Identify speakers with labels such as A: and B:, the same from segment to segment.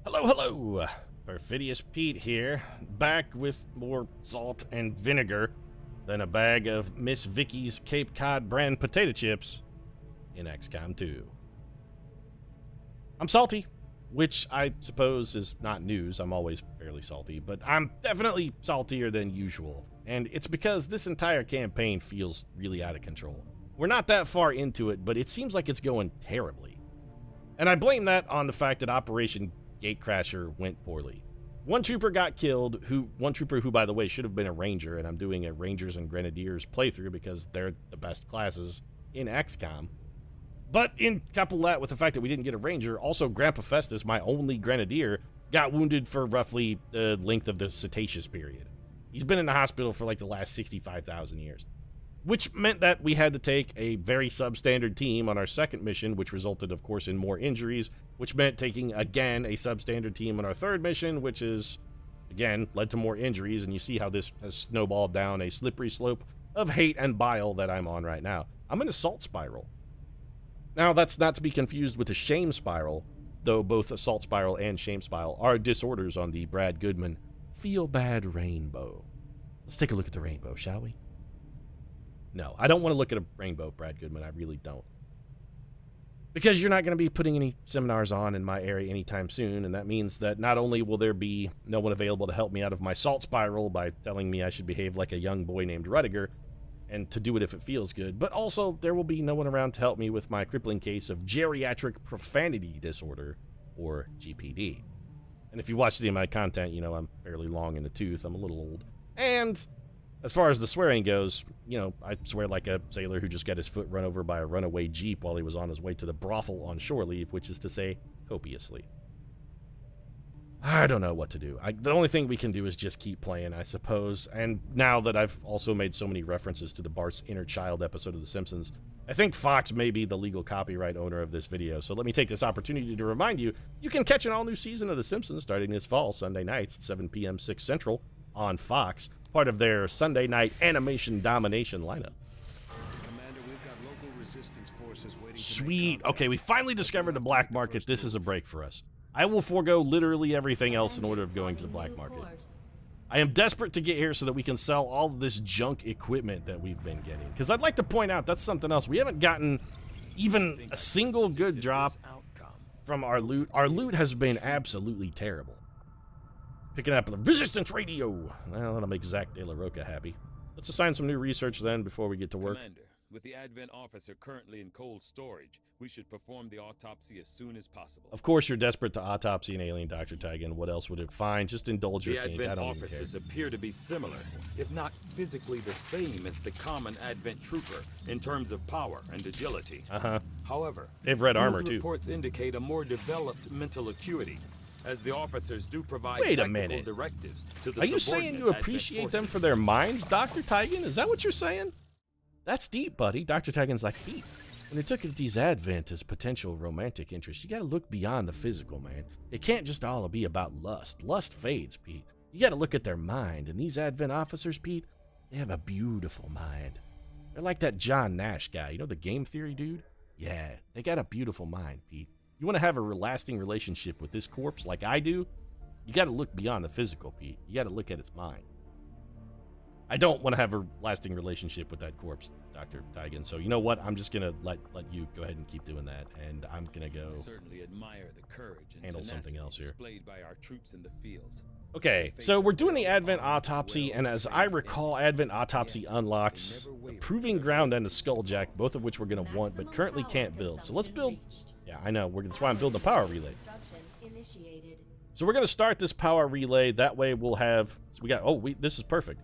A: Hello, hello! Perfidious Pete here, back with more salt and vinegar than a bag of Miss Vicky's Cape Cod brand potato chips in XCOM 2. I'm salty, which I suppose is not news. I'm always fairly salty, but I'm definitely saltier than usual. And it's because this entire campaign feels really out of control. We're not that far into it, but it seems like it's going terribly. And I blame that on the fact that Operation Gatecrasher went poorly. One trooper got killed, one trooper who, by the way, should have been a ranger, and I'm doing a Rangers and Grenadiers playthrough because they're the best classes in XCOM. But couple that with the fact that we didn't get a ranger, also Grandpa Festus, my only grenadier, got wounded for roughly the length of the Cetaceous period. He's been in the hospital for like the last 65,000 years. Which meant that we had to take a very substandard team on our second mission, which resulted, of course, in more injuries, which meant taking, again, a substandard team on our third mission, which is, again, led to more injuries, and you see how this has snowballed down a slippery slope of hate and bile that I'm on right now. I'm in a salt spiral. Now, that's not to be confused with a shame spiral, though both a salt spiral and shame spiral are disorders on the Brad Goodman feel-bad rainbow. Let's take a look at the rainbow, shall we? No, I don't want to look at a rainbow, Brad Goodman. I really don't. Because you're not going to be putting any seminars on in my area anytime soon, and that means that not only will there be no one available to help me out of my salt spiral by telling me I should behave like a young boy named Rudiger, and to do it if it feels good, but also there will be no one around to help me with my crippling case of geriatric profanity disorder, or GPD. And if you watch any of my content, you know I'm fairly long in the tooth. I'm a little old. And as far as the swearing goes, you know, I swear like a sailor who just got his foot run over by a runaway jeep while he was on his way to the brothel on shore leave, which is to say, copiously. I don't know what to do. The only thing we can do is just keep playing, I suppose. And now that I've also made so many references to the Bart's Inner Child episode of The Simpsons, I think Fox may be the legal copyright owner of this video. So let me take this opportunity to remind you, you can catch an all-new season of The Simpsons starting this fall, Sunday nights at 7 p.m. 6 Central on Fox, part of their Sunday night animation domination lineup.
B: Commander, we've got local resistance forces waiting.
A: Sweet. Okay, we finally discovered the black market. This is a break for us. I will forego literally everything else in order of going to the black market. I am desperate to get here so that we can sell all of this junk equipment that we've been getting. Because I'd like to point out, that's something else. We haven't gotten even a single good drop from our loot. Our loot has been absolutely terrible. Picking up the resistance radio. Well, that'll make Zach De La Roca happy. Let's assign some new research then before we get to work.
B: Commander, with the Advent officer currently in cold storage, we should perform the autopsy as soon as possible.
A: Of course, you're desperate to autopsy an alien, Dr. Tigan. What else would it find? Just indulge your kink.
B: The
A: I
B: Advent
A: don't even care.
B: officers appear to be similar, if not physically the same as the common Advent trooper in terms of power and agility. However,
A: They have red armor,
B: field
A: too.
B: reports indicate a more developed mental acuity, as the officers do provide
A: Wait a
B: tactical
A: minute.
B: directives to the
A: Are you saying
B: subordinate
A: you appreciate
B: Advent
A: them for
B: forces.
A: their minds, Dr. Tigan? Is that what you're saying? That's deep, buddy. Dr. Tigan's like, Pete, when they took at these Advent as potential romantic interests, you gotta look beyond the physical, man. It can't just all be about lust. Lust fades, Pete. You gotta look at their mind, and these Advent officers, Pete, they have a beautiful mind. They're like that John Nash guy, you know, the game theory dude? Yeah, they got a beautiful mind, Pete. You want to have a lasting relationship with this corpse like I do? You got to look beyond the physical, Pete. You got to look at its mind. I don't want to have a lasting relationship with that corpse, Dr. Tigan. So you know what? I'm just going to let you go ahead and keep doing that. And I'm going to go
B: Certainly admire the courage and
A: handle something else here.
B: displayed by our troops in the field.
A: Okay, so we're doing the Advent Autopsy, and as I recall, Advent Autopsy unlocks the Proving Ground and the Skulljack, both of which we're going to want, but currently can't build. So let's build... Yeah, I know. That's why I'm building a power relay. So we're going to start this power relay. That way we'll have... So we got... Oh, this is perfect.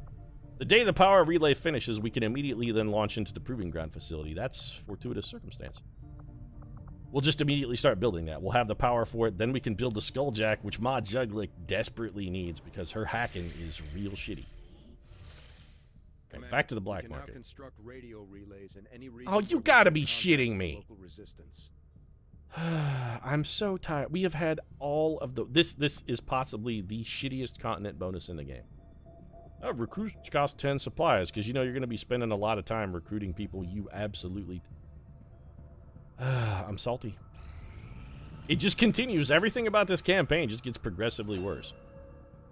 A: The day the power relay finishes, we can immediately then launch into the Proving Ground facility. That's fortuitous circumstance. We'll just immediately start building that. We'll have the power for it. Then we can build the Skulljack, which Ma Juglick desperately needs because her hacking is real shitty. Okay, back to the black market.
B: Construct radio relays in any
A: Oh, you gotta be shitting me. I'm so tired. We have had all of the... This is possibly the shittiest continent bonus in the game. Recruits cost 10 supplies, because you know you're going to be spending a lot of time recruiting people you absolutely... I'm salty. It just continues. Everything about this campaign just gets progressively worse.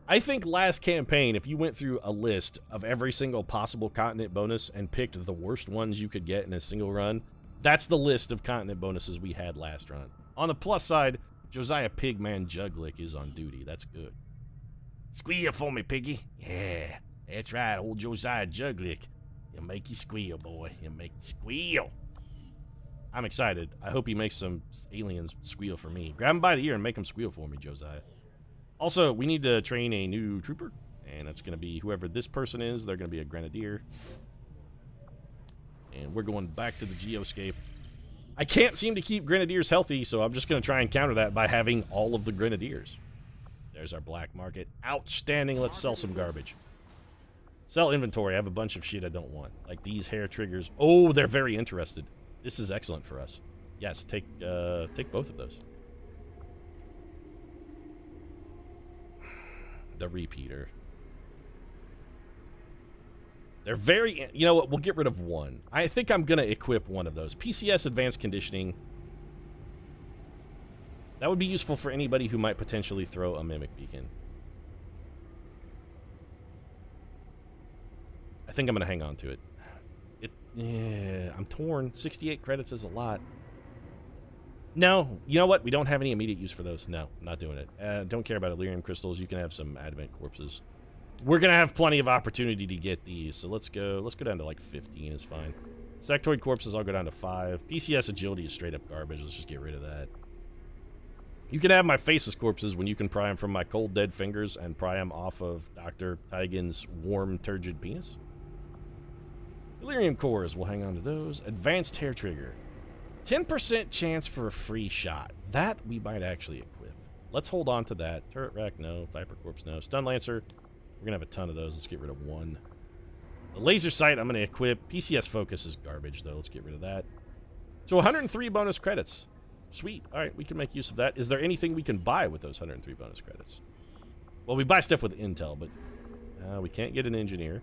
A: I think last campaign, if you went through a list of every single possible continent bonus and picked the worst ones you could get in a single run, that's the list of continent bonuses we had last run. On the plus side, Josiah Pigman Juglick is on duty. That's good. Squeal for me, piggy. Yeah, that's right, old Josiah Juglick. He'll make you squeal, boy. He'll make you squeal. I'm excited. I hope he makes some aliens squeal for me. Grab him by the ear and make him squeal for me, Josiah. Also, we need to train a new trooper, and that's going to be whoever this person is. They're going to be a grenadier. And we're going back to the Geoscape. I can't seem to keep grenadiers healthy, so I'm just going to try and counter that by having all of the grenadiers. There's our black market. Outstanding. Let's sell some garbage. Sell inventory. I have a bunch of shit I don't want. Like these hair triggers. Oh, they're very interested. This is excellent for us. Yes, take both of those. The repeater. They're very... You know what? We'll get rid of one. I think I'm going to equip one of those. PCS Advanced Conditioning. That would be useful for anybody who might potentially throw a Mimic Beacon. I think I'm going to hang on to it. Yeah, I'm torn. 68 credits is a lot. No, you know what? We don't have any immediate use for those. No, I'm not doing it. Don't care about Elerium crystals. You can have some Advent corpses. We're gonna have plenty of opportunity to get these, so let's go down to like 15 is fine. Sectoid corpses, I'll go down to 5. PCS agility is straight up garbage. Let's just get rid of that. You can have my faceless corpses when you can pry them from my cold dead fingers and pry them off of Dr. Tigan's warm turgid penis. Elerium cores, we'll hang on to those. Advanced hair trigger. 10% chance for a free shot. That we might actually equip. Let's hold on to that. Turret rack, no. Viper corpse, no. Stun lancer, we're going to have a ton of those. Let's get rid of one. The laser sight, I'm going to equip. PCS focus is garbage, though. Let's get rid of that. So 103 bonus credits. Sweet. All right, we can make use of that. Is there anything we can buy with those 103 bonus credits? Well, we buy stuff with intel, but we can't get an engineer.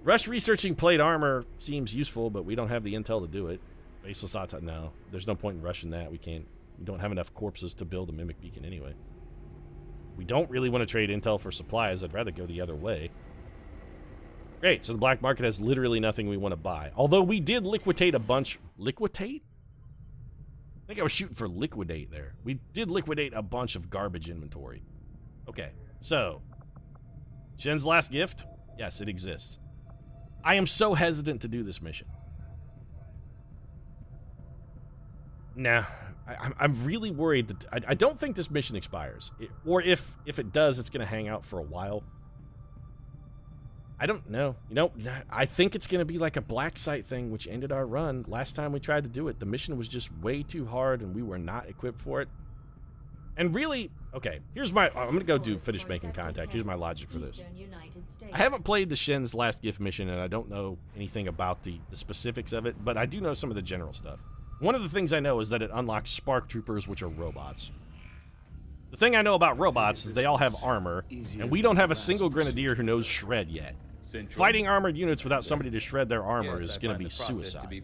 A: Rush researching plate armor seems useful, but we don't have the intel to do it. Faceless auto, no. There's no point in rushing that. We don't have enough corpses to build a Mimic Beacon anyway. We don't really want to trade intel for supplies. I'd rather go the other way. Great, so the black market has literally nothing we want to buy. Although we did liquidate a bunch... Liquidate? I think I was shooting for liquidate there. We did liquidate a bunch of garbage inventory. Okay, so... Shen's last gift? Yes, it exists. I am so hesitant to do this mission. Nah, I'm really worried that... I don't think this mission expires. Or if it does, it's going to hang out for a while. I don't know. You know, I think it's going to be like a black site thing, which ended our run. Last time we tried to do it, the mission was just way too hard, and we were not equipped for it. And really... Okay, here's my... I'm going to go finish making contact. Here's my logic for this. I haven't played the Shen's last gift mission, and I don't know anything about the specifics of it, but I do know some of the general stuff. One of the things I know is that it unlocks Spark Troopers, which are robots. The thing I know about robots is they all have armor, and we don't have a single Grenadier who knows Shred yet. Fighting armored units without somebody to shred their armor is going to be suicide.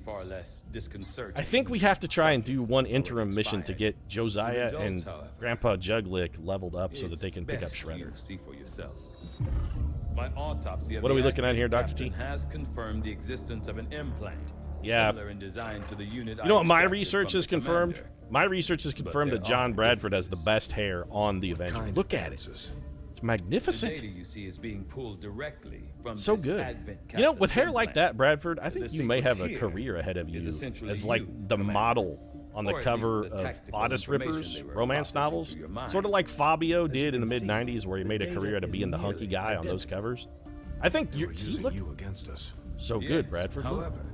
A: I think we have to try and do one interim mission to get Josiah and Grandpa Juglick leveled up so that they can pick up Shredder. What are we looking at here, Dr. T?
B: Has confirmed the existence of an implant.
A: Yeah.
B: In design to the unit
A: you know what my research has confirmed? My research has confirmed that John Bradford has the best hair on the Avenger. Look at it. It's magnificent.
B: The data you see is being pulled directly from
A: so good. You know, with hair like that, Bradford, I think you may have a career ahead of you as like the model on the cover of Bodice Rippers romance novels. Sort of like Fabio did in the mid-90s where he made a career out of being the hunky guy on those covers. I think you're... See, look. So good, Bradford.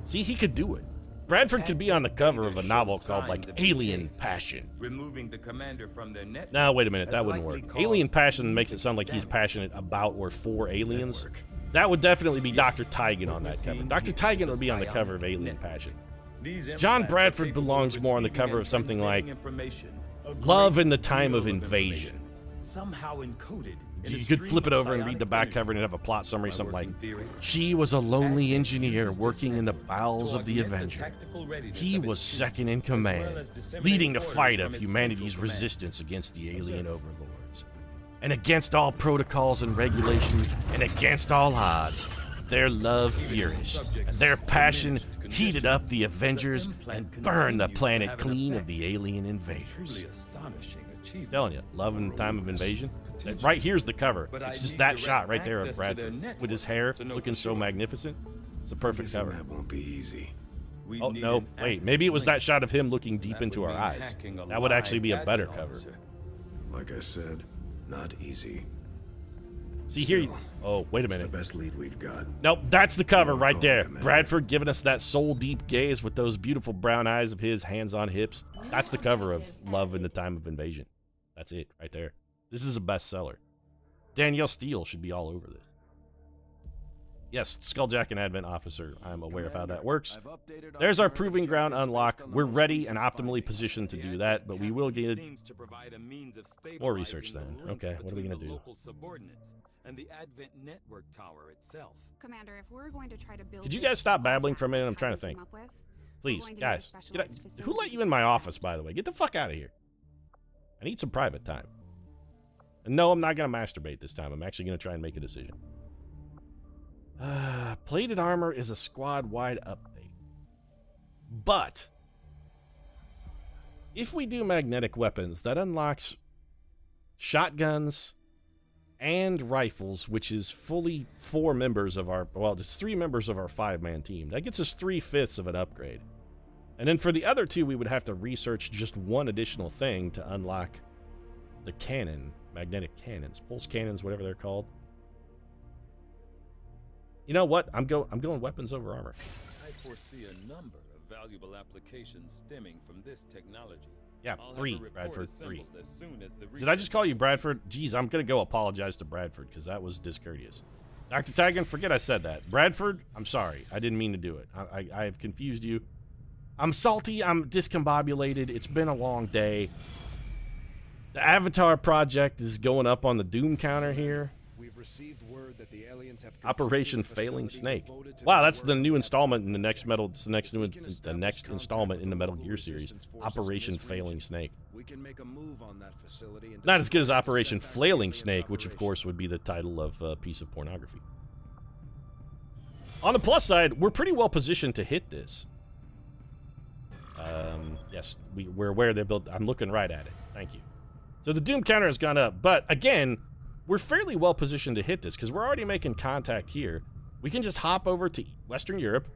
A: See, he could do it. Bradford could be on the cover of a novel called, like, Alien Passion. No, wait a minute, that wouldn't work. Alien Passion makes it sound like he's passionate about or for aliens. That would definitely be Dr. Tigan on that cover. Dr. Tigan would be on the cover of Alien Passion. John Bradford belongs more on the cover of something like Love in the Time of Invasion. So you could flip it over and read the back cover and it'd have a plot summary, something like, she was a lonely engineer working in the bowels of the Avenger. He was second in command, leading the fight of humanity's resistance against the alien overlords. And against all protocols and regulations, and against all odds, their love flourished, and their passion heated up the Avengers and burned the planet clean of the alien invaders. I'm telling you, love in the time of invasion. Right here's the cover. It's just that shot right there of Bradford with his hair looking so magnificent. It's a perfect cover.
C: That won't be easy.
A: Oh, no, wait, maybe it was that shot of him looking deep into our eyes. That would actually be a better cover.
C: Like I said, not easy.
A: See here, oh, wait a minute.
C: It's the best lead we've got.
A: Nope, that's the cover right there. Bradford giving us that soul-deep gaze with those beautiful brown eyes of his, hands on hips. That's the cover of Love in the Time of Invasion. That's it, right there. This is a bestseller. Danielle Steele should be all over this. Yes, Skulljack and Advent Officer. I'm aware of how that works. There's our Proving Ground unlock. We're ready and optimally positioned to do that, but we will get more research then. Okay, what are we going to do?
B: And the Advent network tower itself.
D: Commander, if we're going to try to build,
A: could you guys stop babbling for a minute? I'm trying to think. Please, guys. Who let you in my office, by the way? Get the fuck out of here. I need some private time. And no, I'm not going to masturbate this time. I'm actually going to try and make a decision. Plated armor is a squad-wide update. But if we do magnetic weapons, that unlocks shotguns and rifles, which is fully 4 members of our, well, just 3 members of our 5-man team. That gets us 3/5 of an upgrade. And then for the other 2, we would have to research just one additional thing to unlock the cannon, magnetic cannons, pulse cannons, whatever they're called. You know what? I'm going weapons over armor.
B: I foresee a number of valuable applications stemming from this technology.
A: Yeah, 3, Bradford, 3. Did I just call you Bradford? Jeez, I'm going to go apologize to Bradford because that was discourteous. Dr. Tagan, forget I said that. Bradford, I'm sorry. I didn't mean to do it. I have confused you. I'm salty. I'm discombobulated. It's been a long day. The Avatar project is going up on the Doom counter here.
E: We've received word that the aliens have
A: Operation Failing Snake. Wow, that's the new installment in the next the next installment in the Metal Gear series. Operation Failing Snake.
E: We can make a move on that facility.
A: Not as good as Operation Flailing Snake, which of course would be the title of a piece of pornography. On the plus side, we're pretty well positioned to hit this. Yes, we're aware they built. I'm looking right at it. Thank you. So the Doom counter has gone up, but again, we're fairly well positioned to hit this because we're already making contact here. We can just hop over to Western Europe,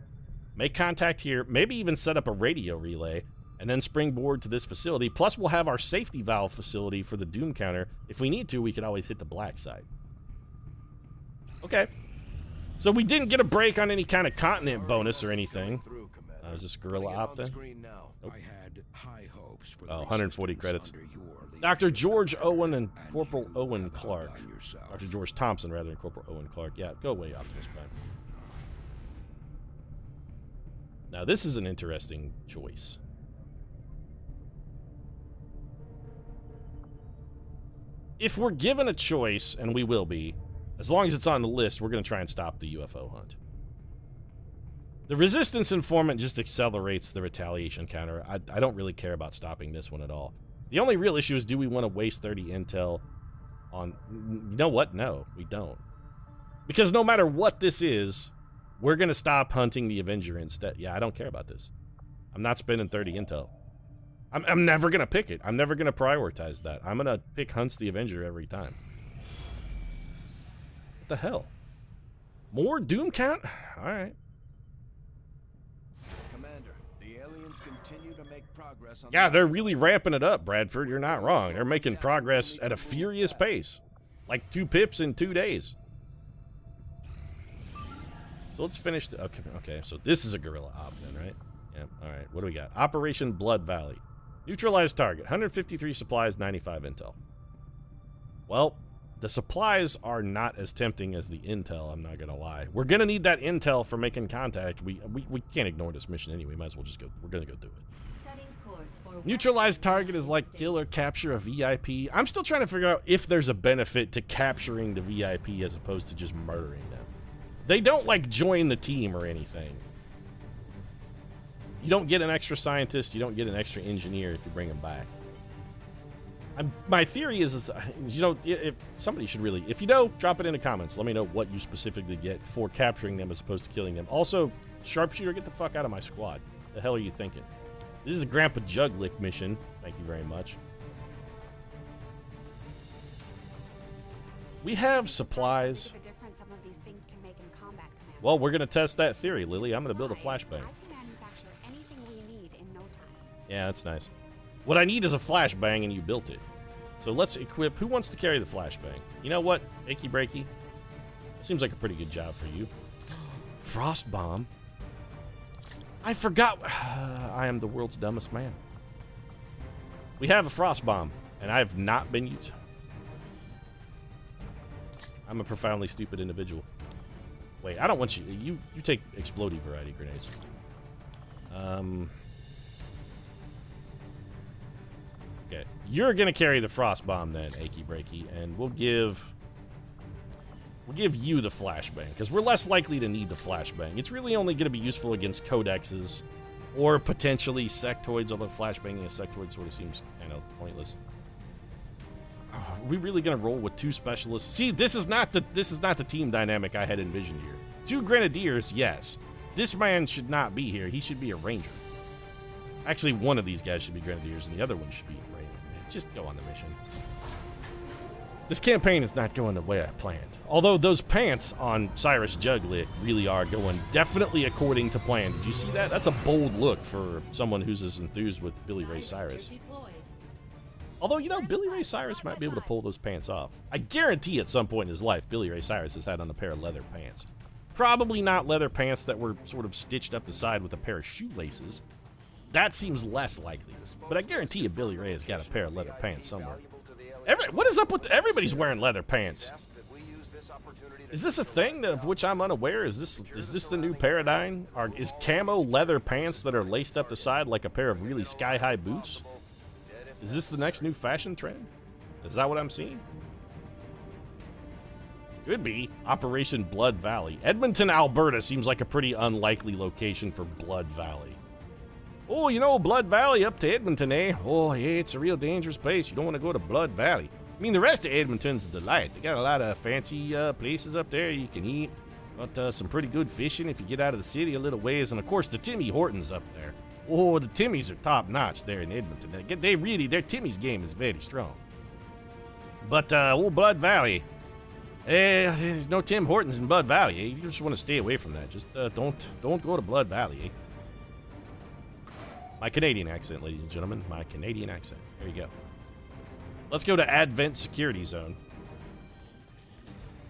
A: make contact here, maybe even set up a radio relay, and then springboard to this facility. Plus, we'll have our safety valve facility for the Doom counter. If we need to, we could always hit the black side. Okay. So we didn't get a break on any kind of continent bonus or anything. Is this Gorilla Op then? Nope. Oh, 140 credits. Dr. George Owen and Corporal Owen Clark. Dr. George Thompson, rather than Corporal Owen Clark. Yeah, go away, Optimus Prime. Now, this is an interesting choice. If we're given a choice, and we will be, as long as it's on the list, we're going to try and stop the UFO hunt. The Resistance Informant just accelerates the retaliation counter. I don't really care about stopping this one at all. The only real issue is, do we want to waste 30 intel on... You know what? No, we don't. Because no matter what this is, we're going to stop hunting the Avenger instead. Yeah, I don't care about this. I'm not spending 30 intel. I'm never going to pick it. I'm never going to prioritize that. I'm going to pick Hunts the Avenger every time. What the hell? More Doom count? All right. Yeah, they're really ramping it up, Bradford. You're not wrong. They're making progress at a furious pace. Like 2 pips in 2 days. So let's finish the... Okay, so this is a Gorilla Op then, right? Yeah, alright. What do we got? Operation Blood Valley. Neutralized target. 153 supplies, 95 intel. Well, the supplies are not as tempting as the intel, I'm not gonna lie. We're gonna need that intel for making contact. We can't ignore this mission anyway. Might as well just go... We're gonna go do it.
F: Setting course for
A: Neutralized target is like kill or capture a VIP. I'm still trying to figure out if there's a benefit to capturing the VIP as opposed to just murdering them. They don't, like, join the team or anything. You don't get an extra scientist, you don't get an extra engineer if you bring them back. My theory is, you know, if somebody should really, if you know, drop it in the comments. Let me know what you specifically get for capturing them as opposed to killing them. Also, sharpshooter, get the fuck out of my squad. The hell are you thinking? This is a Grandpa Juglick mission. Thank you very much. We have supplies. Well, we're going to test that theory, Lily. I'm going to build a flashbang. Yeah, that's nice. What I need is a flashbang, and you built it. So let's equip. Who wants to carry the flashbang? You know what, Achy Breaky? Seems like a pretty good job for you. Frost bomb. I forgot. I am the world's dumbest man. We have a frost bomb, and I have not been used. I'm a profoundly stupid individual. Wait, I don't want you. You take explodey variety grenades. Okay, you're gonna carry the frost bomb then, Achy Breaky, and we'll give you the flashbang because we're less likely to need the flashbang. It's really only gonna be useful against codexes or potentially sectoids, although flashbanging a sectoid sort of seems kind of pointless. Are we really gonna roll with 2 specialists? See, this is not the team dynamic I had envisioned here. 2 grenadiers, yes. This man should not be here. He should be a ranger. Actually, one of these guys should be grenadiers, and the other one should be a ranger. Just go on the mission. This campaign is not going the way I planned. Although those pants on Cyrus Juglick really are going definitely according to plan. Did you see that? That's a bold look for someone who's as enthused with Billy Ray Cyrus. Although, you know, Billy Ray Cyrus might be able to pull those pants off. I guarantee at some point in his life, Billy Ray Cyrus has had on a pair of leather pants. Probably not leather pants that were sort of stitched up the side with a pair of shoelaces. That seems less likely. But I guarantee you Billy Ray has got a pair of leather pants somewhere. What is up with everybody's wearing leather pants? Is this a thing of which I'm unaware? Is this the new paradigm? Is camo leather pants that are laced up the side like a pair of really sky-high boots? Is this the next new fashion trend? Is that what I'm seeing? Could be. Operation Blood Valley. Edmonton, Alberta seems like a pretty unlikely location for Blood Valley. Oh, you know, Blood Valley up to Edmonton, eh? Oh, yeah, it's a real dangerous place. You don't want to go to Blood Valley. I mean, the rest of Edmonton's a delight. They got a lot of fancy places up there you can eat. Got some pretty good fishing if you get out of the city a little ways. And, of course, the Timmy Hortons up there. Oh, the Timmys are top-notch there in Edmonton. Their Timmy's game is very strong. But, old Blood Valley, there's no Tim Hortons in Blood Valley, eh? You just want to stay away from that. Just don't go to Blood Valley, eh? My Canadian accent, ladies and gentlemen. My Canadian accent. There you go. Let's go to Advent Security Zone.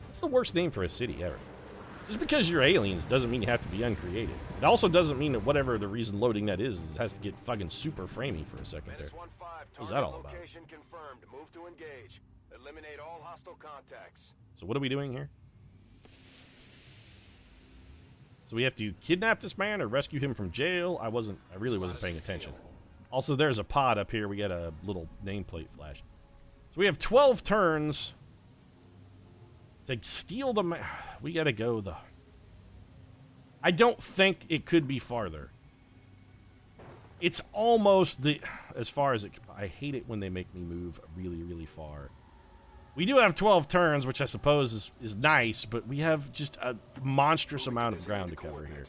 A: That's the worst name for a city ever. Just because you're aliens doesn't mean you have to be uncreative. It also doesn't mean that whatever the reason loading that is, it has to get fucking super framey for a second there. What's that all about?
E: Move to engage. Eliminate all hostile contacts.
A: So what are we doing here? So we have to kidnap this man or rescue him from jail? I really wasn't paying attention. Also, there's a pod up here. We got a little nameplate flash. So we have 12 turns to steal the man. We gotta go the... I don't think it could be farther. It's almost the... As far as it... I hate it when they make me move really, really far. We do have 12 turns, which I suppose is nice, but we have just a monstrous amount of ground to cover here.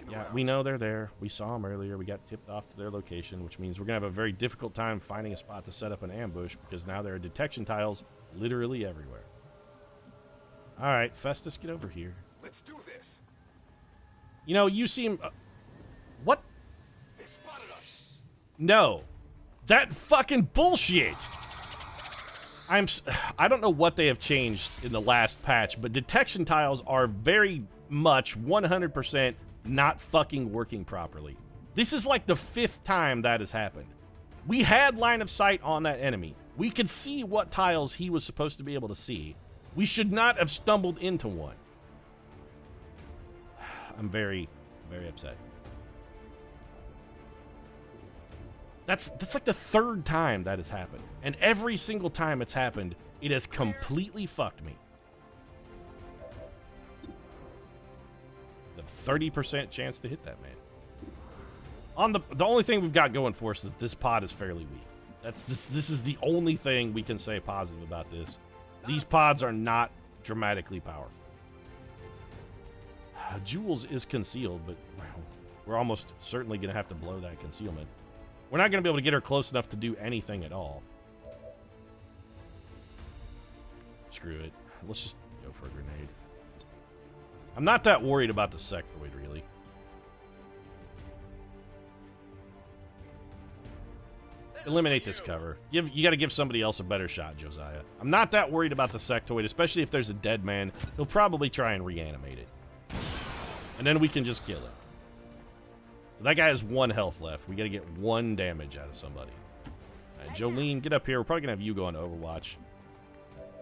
A: Yeah, we know they're there. We saw them earlier. We got tipped off to their location, which means we're going to have a very difficult time finding a spot to set up an ambush because now there are detection tiles literally everywhere. All right, Festus, get over here.
E: Let's do this.
A: You know, you seem... what?
E: They spotted us.
A: No. That fucking bullshit. I don't know what they have changed in the last patch, but detection tiles are very much 100% not fucking working properly. This is like the 5th time that has happened. We had line of sight on that enemy. We could see what tiles he was supposed to be able to see. We should not have stumbled into one. I'm very, very upset. That's like the third time that has happened. And every single time it's happened, it has completely fucked me. The 30% chance to hit that man. On the only thing we've got going for us is this pod is fairly weak. This is the only thing we can say positive about this. These pods are not dramatically powerful. Jules is concealed, but we're almost certainly going to have to blow that concealment. We're not going to be able to get her close enough to do anything at all. Screw it. Let's just go for a grenade. I'm not that worried about the sectoid, really. Eliminate this cover. You got to give somebody else a better shot, Josiah. I'm not that worried about the sectoid, especially if there's a dead man. He'll probably try and reanimate it. And then we can just kill him. So that guy has 1 health left. We got to get 1 damage out of somebody. All right, Jolene, get up here. We're probably going to have you go on Overwatch.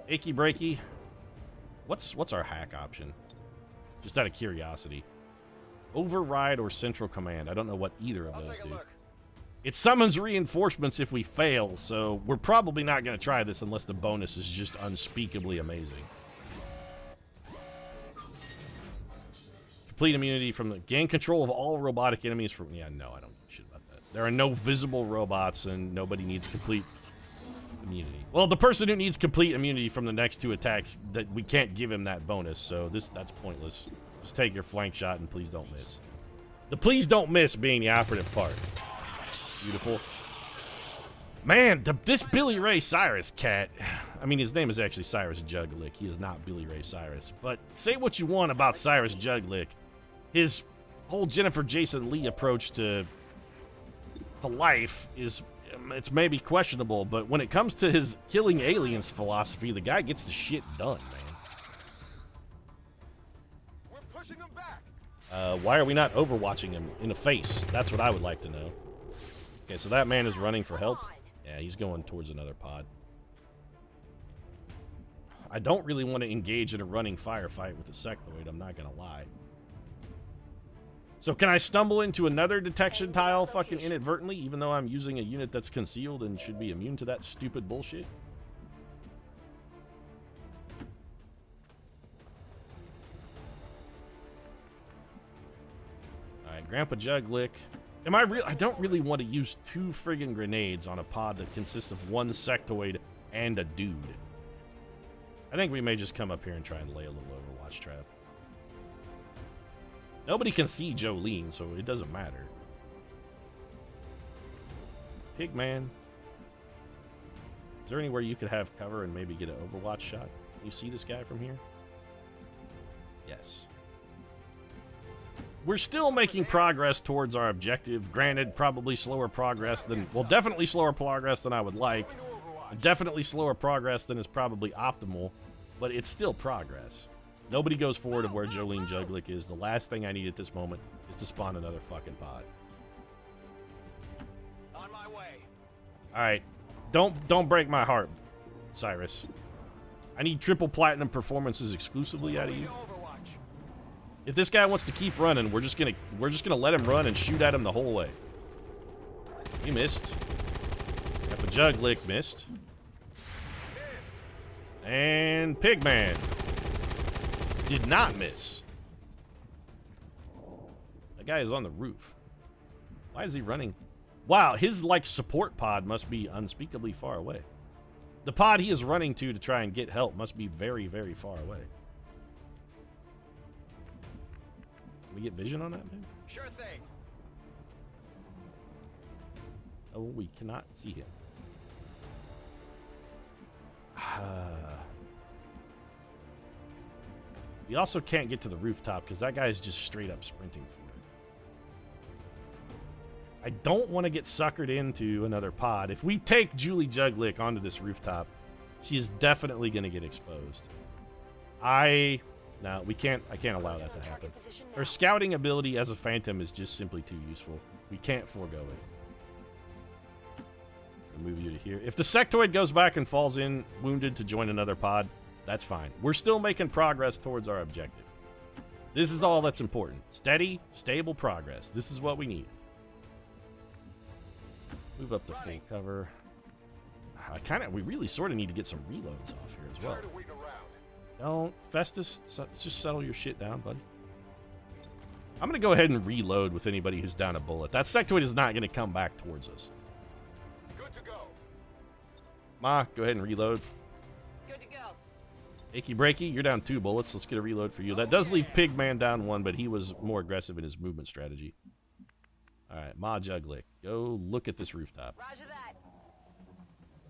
A: Achy breaky. What's our hack option? Just out of curiosity. Override or Central Command. I don't know what either of those do. It summons reinforcements if we fail, so we're probably not going to try this unless the bonus is just unspeakably amazing. Complete immunity from the... Gain control of all robotic enemies from... Yeah, no, I don't give a shit about that. There are no visible robots, and nobody needs complete immunity. Well, the person who needs complete immunity from the next 2 attacks, that we can't give him that bonus, so that's pointless. Just take your flank shot and please don't miss. The please don't miss being the operative part. Beautiful. Man, this Billy Ray Cyrus cat. I mean, his name is actually Cyrus Juglick. He is not Billy Ray Cyrus. But say what you want about Cyrus Juglick. His whole Jennifer Jason Leigh approach to life is... It's maybe questionable, but when it comes to his killing aliens philosophy, the guy gets the shit done, man.
E: We're pushing him back.
A: Why are we not overwatching him in the face? That's what I would like to know. Okay, so that man is running for help. Yeah, he's going towards another pod. I don't really want to engage in a running firefight with the sectoid, I'm not gonna lie. So can I stumble into another detection tile fucking inadvertently, even though I'm using a unit that's concealed and should be immune to that stupid bullshit? Alright, Grandpa Juglick. I don't really want to use 2 friggin' grenades on a pod that consists of 1 sectoid and a dude. I think we may just come up here and try and lay a little Overwatch trap. Nobody can see Jolene, so it doesn't matter. Pigman. Is there anywhere you could have cover and maybe get an Overwatch shot? Can you see this guy from here? Yes. We're still making progress towards our objective. Granted, probably slower progress than... Well, definitely slower progress than I would like. Definitely slower progress than is probably optimal. But it's still progress. Nobody goes forward of where Jolene Juglick is. The last thing I need at this moment is to spawn another fucking pod.
E: On my way.
A: Alright. Don't break my heart, Cyrus. I need triple platinum performances exclusively out of you. If this guy wants to keep running, we're just gonna let him run and shoot at him the whole way. He missed. Grandpa Juglick missed. And Pigman did not miss. That guy is on the roof. Why is he running? Wow, his like support pod must be unspeakably far away. The pod he is running to try and get help must be very, very far away. Can we get vision on that, man?
E: Sure thing.
A: Oh, we cannot see him. We also can't get to the rooftop because that guy is just straight up sprinting for it. I don't want to get suckered into another pod. If we take Julie Juglick onto this rooftop, she is definitely going to get exposed. No, we can't. I can't allow that to happen. Her scouting ability as a phantom is just simply too useful. We can't forego it. I'll move you to here. If the sectoid goes back and falls in wounded to join another pod, that's fine. We're still making progress towards our objective. This is all that's important. Steady, stable progress. This is what we need. Move up to full cover. We really sort of need to get some reloads off here as well.
E: Tired of waiting around.
A: Don't, Festus, just settle your shit down, buddy. I'm going to go ahead and reload with anybody who's down a bullet. That sectoid is not going to come back towards us.
E: Good to go.
A: Ma, go ahead and reload.
F: Good to go.
A: Achy breaky, you're down 2 bullets. Let's get a reload for you. That does leave Pigman down 1, but he was more aggressive in his movement strategy. Alright, Ma Juglick, go look at this rooftop.
F: Roger that.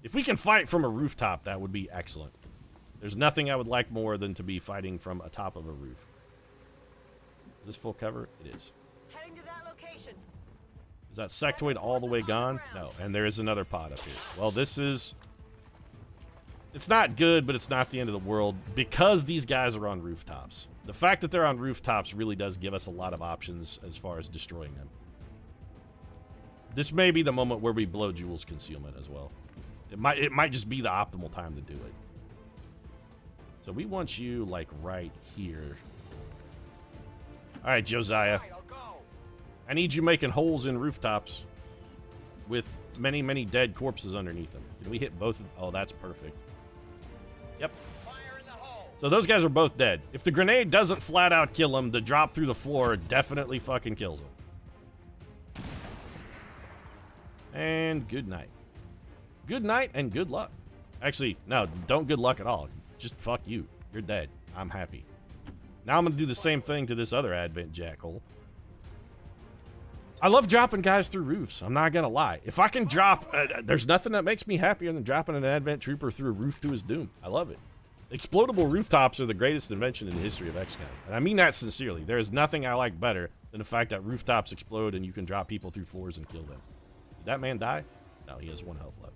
A: If we can fight from a rooftop, that would be excellent. There's nothing I would like more than to be fighting from atop of a roof. Is this full cover? It is.
F: Heading to that location.
A: Is that sectoid all the way gone? No, and there is another pod up here. Well, this is... It's not good, but it's not the end of the world because these guys are on rooftops. The fact that they're on rooftops really does give us a lot of options as far as destroying them. This may be the moment where we blow Jules' concealment as well. It might just be the optimal time to do it. So we want you, like, right here. Alright, Josiah.
E: Right, I'll go.
A: I need you making holes in rooftops with many, many dead corpses underneath them. Can we hit both of... Oh, that's perfect. Yep.
E: Fire in the hole.
A: So those guys are both dead. If the grenade doesn't flat out kill them, the drop through the floor definitely fucking kills them. And good night. Good night and good luck. Actually, no, don't good luck at all. Just fuck you. You're dead. I'm happy. Now I'm going to do the same thing to this other Advent Jackal. I love dropping guys through roofs. I'm not going to lie. If I can drop... there's nothing that makes me happier than dropping an Advent Trooper through a roof to his doom. I love it. Explodable rooftops are the greatest invention in the history of XCOM. And I mean that sincerely. There is nothing I like better than the fact that rooftops explode and you can drop people through floors and kill them. Did that man die? No, he has 1 health left.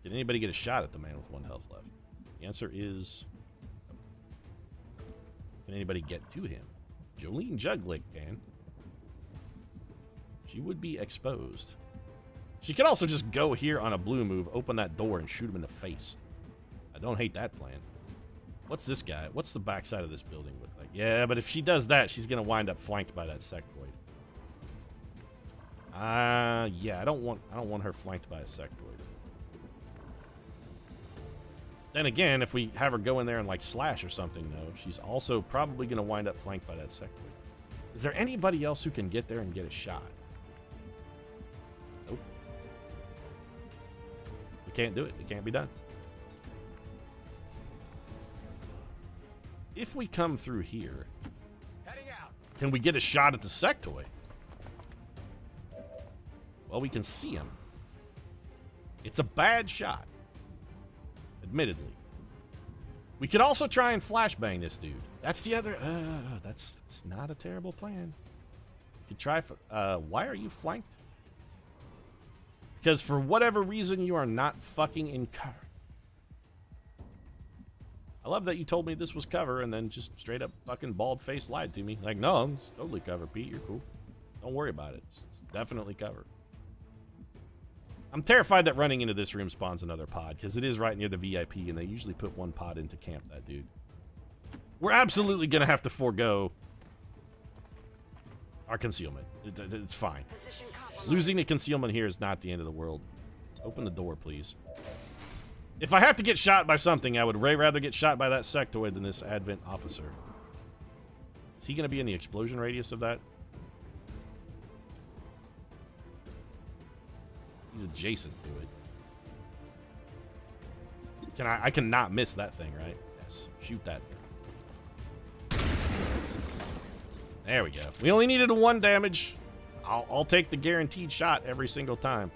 A: Did anybody get a shot at the man with 1 health left? The answer is... Can anybody get to him? Jolene Juglick can. She would be exposed. She could also just go here on a blue move, open that door, and shoot him in the face. I don't hate that plan. What's this guy? What's the backside of this building look like? Yeah, but if she does that, she's going to wind up flanked by that sectoid. Yeah, I don't want her flanked by a sectoid. Then again, if we have her go in there and, like, slash or something, though, she's also probably going to wind up flanked by that sectoid. Is there anybody else who can get there and get a shot? Nope. We can't do it. It can't be done. If we come through here,
E: Heading out.
A: can we get a shot at the sectoid? Well, we can see him. It's a bad shot. Admittedly. We could also try and flashbang this dude. That's the other... that's not a terrible plan. You could try... why are you flanked? Because for whatever reason, you are not fucking in cover. I love that you told me this was cover and then just straight up fucking bald-faced lied to me. Like, no, it's totally cover, Pete. You're cool. Don't worry about it. It's definitely cover. I'm terrified that running into this room spawns another pod, because it is right near the VIP, and they usually put 1 pod into camp that dude. We're absolutely going to have to forego our concealment. It's fine. Losing the concealment here is not the end of the world. Open the door, please. If I have to get shot by something, I would way rather get shot by that sectoid than this Advent officer. Is he going to be in the explosion radius of that? He's adjacent to it. I cannot miss that thing, right? Yes. Shoot that. There we go. We only needed a 1 damage. I'll take the guaranteed shot every single time.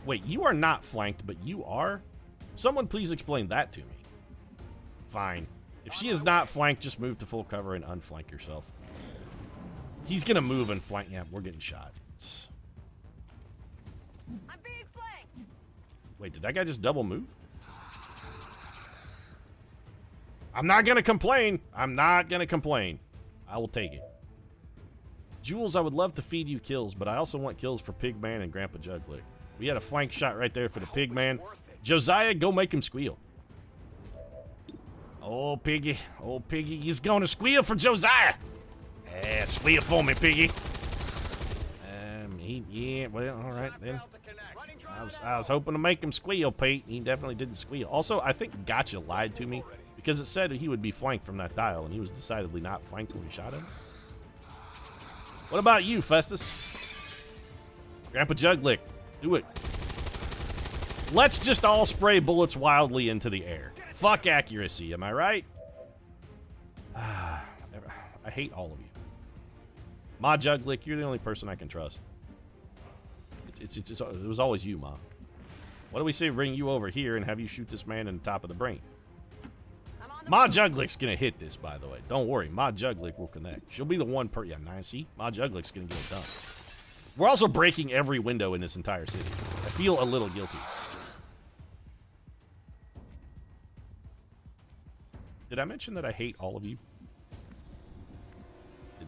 A: Wait, you are not flanked, but you are? Someone please explain that to me. Fine. If she is not flanked, just move to full cover and unflank yourself. He's gonna move and flank. Yeah, we're getting shot.
F: I'm being flanked.
A: Wait, did that guy just double move? I'm not gonna complain. I'm not gonna complain. I will take it. Jules, I would love to feed you kills, but I also want kills for Pigman and Grandpa Juglick. We had a flank shot right there for the Pigman. Josiah, go make him squeal. Oh, Piggy. Oh, Piggy. He's going to squeal for Josiah. Yeah, squeal for me, piggy. Yeah, well, all right then. I was hoping to make him squeal, Pete. He definitely didn't squeal. Also, I think Gotcha lied to me because it said he would be flanked from that dial, and he was decidedly not flanked when we shot him. What about you, Festus? Grandpa Juglick, do it. Let's just all spray bullets wildly into the air. Fuck accuracy, am I right? I hate all of you. Ma Juglick, you're the only person I can trust. It was always you, Ma. What do we say bring you over here and have you shoot this man in the top of the brain? Ma Juglick's gonna hit this, by the way. Don't worry, Ma Juglick will connect. She'll be the one per... Yeah, 9, see? Ma Juglick's gonna get it done. We're also breaking every window in this entire city. I feel a little guilty. Did I mention that I hate all of you?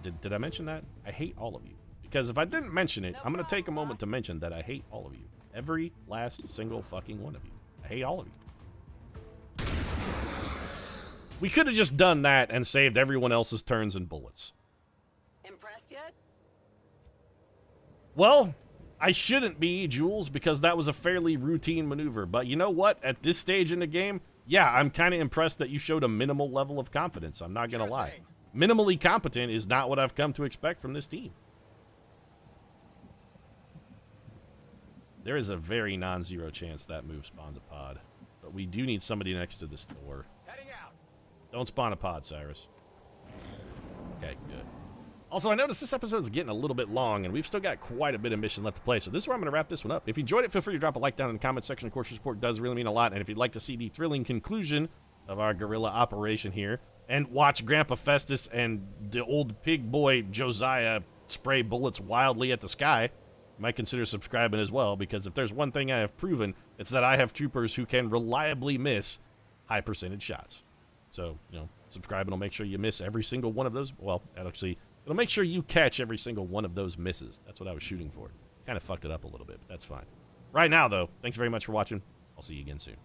A: Did I mention that? I hate all of you. Because if I didn't mention it, I'm going to take a moment to mention that I hate all of you. Every last single fucking one of you. I hate all of you. We could have just done that and saved everyone else's turns and bullets.
F: Impressed yet?
A: Well, I shouldn't be, Jules, because that was a fairly routine maneuver. But you know what? At this stage in the game, yeah, I'm kind of impressed that you showed a minimal level of competence. I'm not going to lie. Minimally competent is not what I've come to expect from this team. There is a very non-zero chance that move spawns a pod. But we do need somebody next to this door.
E: Heading out.
A: Don't spawn a pod, Cyrus. Okay, good. Also, I noticed this episode's getting a little bit long, and we've still got quite a bit of mission left to play, so this is where I'm going to wrap this one up. If you enjoyed it, feel free to drop a like down in the comment section. Of course, your support does really mean a lot, and if you'd like to see the thrilling conclusion of our guerrilla operation here, and watch Grandpa Festus and the old pig boy Josiah spray bullets wildly at the sky, you might consider subscribing as well, because if there's one thing I have proven, it's that I have troopers who can reliably miss high percentage shots. So, you know, subscribing will make sure you miss every single one of those. Well, actually, it'll make sure you catch every single one of those misses. That's what I was shooting for. Kind of fucked it up a little bit, but that's fine. Right now, though, thanks very much for watching. I'll see you again soon.